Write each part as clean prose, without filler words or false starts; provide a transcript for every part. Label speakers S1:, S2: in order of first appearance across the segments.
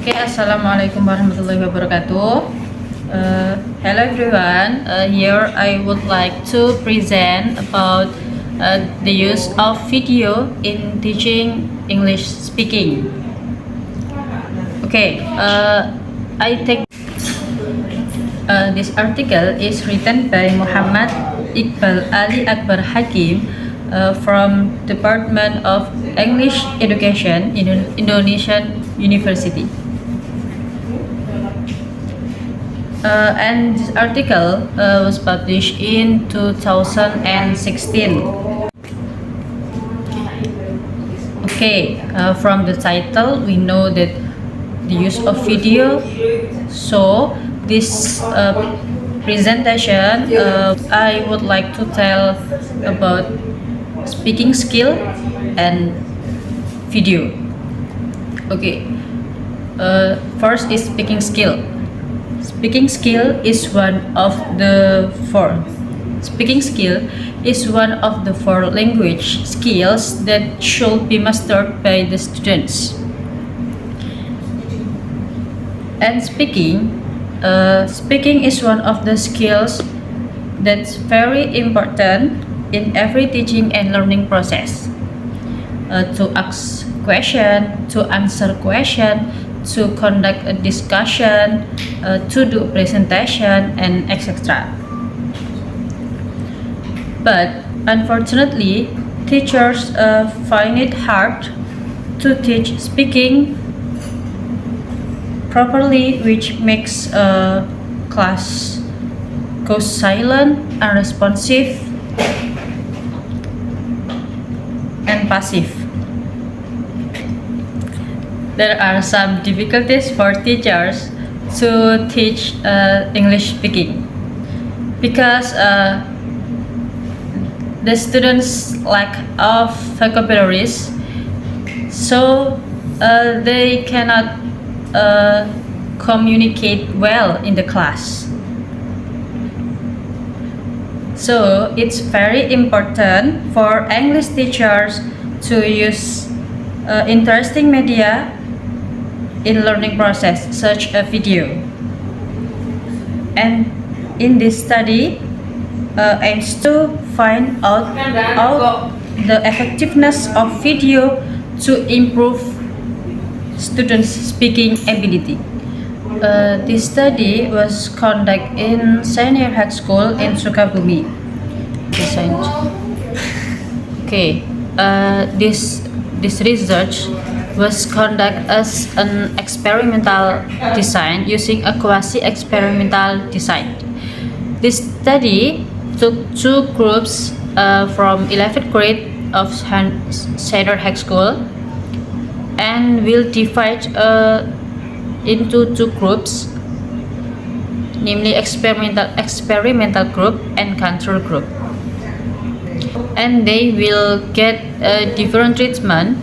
S1: Okay, Assalamualaikum warahmatullahi wabarakatuh. Hello everyone. Here I would like to present about the use of video in teaching English speaking. Okay, I take this article is written by Muhammad Iqbal Ali Akbar Hakim from Department of English Education in Indonesian University. And this article was published in 2016. Okay, from the title we know that the use of video. So this presentation I would like to tell about speaking skill and video. Okay, first is speaking skill. Speaking skill is one of the four. Speaking skill is one of the four language skills that should be mastered by the students. And speaking is one of the skills that's very important in every teaching and learning process. To ask question, to answer question, to conduct a discussion, to do a presentation, and etc. But unfortunately, teachers find it hard to teach speaking properly, which makes class go silent, unresponsive, and passive. There are some difficulties for teachers to teach English speaking because the students lack of vocabularies, so they cannot communicate well in the class. So it's very important for English teachers to use interesting media in learning process such a video. And in this study aims to find out the effectiveness of video to improve students' speaking ability. This study was conducted in Senior High School in Sukabumi. Okay, this research was conducted as an experimental design using a quasi-experimental design. This study took two groups from 11th grade of Senior High School and will divide into two groups, namely experimental group and control group. And they will get a different treatment.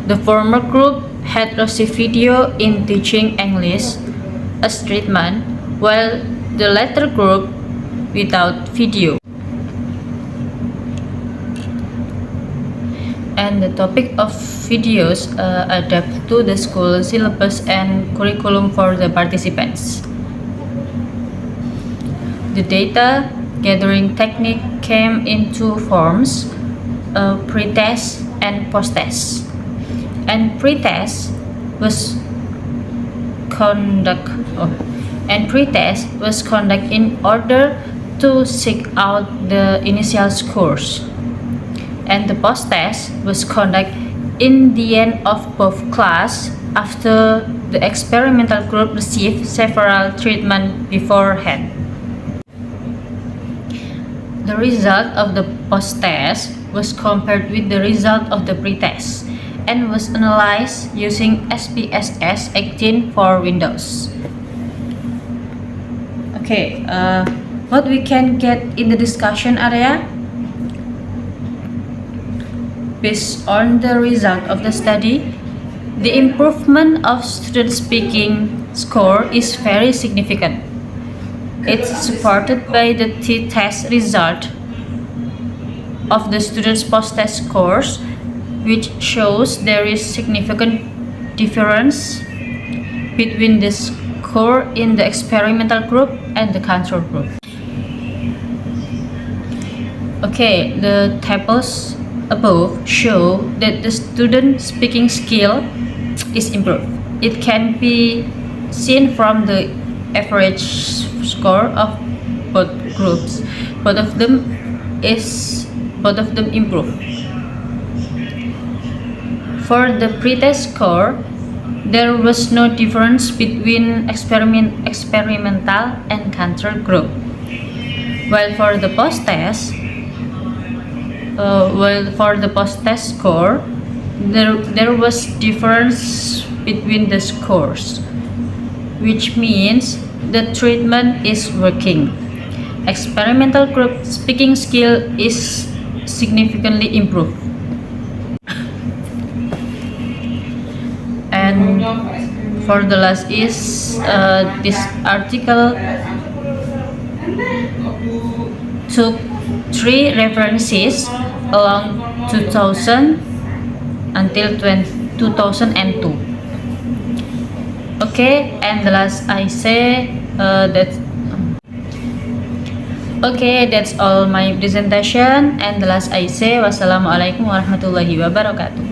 S1: The former group had received video in teaching English as treatment, while the latter group without video. And the topic of videos adapt to the school syllabus and curriculum for the participants. The data gathering technique came in two forms, pre-test and post-test. And pre-test was conducted in order to seek out the initial scores. And the post-test was conducted in the end of both class after the experimental group received several treatments beforehand. The result of the post-test was compared with the result of the pre-test and was analyzed using SPSS 18 for Windows. Okay, what we can get in the discussion area? Based on the result of the study, the improvement of student speaking score is very significant. It's supported by the t-test result of the students' post-test scores, which shows there is significant difference between the score in the experimental group and the control group. Okay, the tables above show that the student speaking skill is improved. It can be seen from the average score of both groups. Both of them improve. For the pretest score, there was no difference between experimental and control group. While for the post-test score, there was difference between the scores, which means the treatment is working. Experimental group speaking skill is significantly improved. And for the last is this article took 3 references along 2000 until 2002. Okay, and the last I say that's all my presentation, and the last I say wassalamualaikum warahmatullahi wabarakatuh.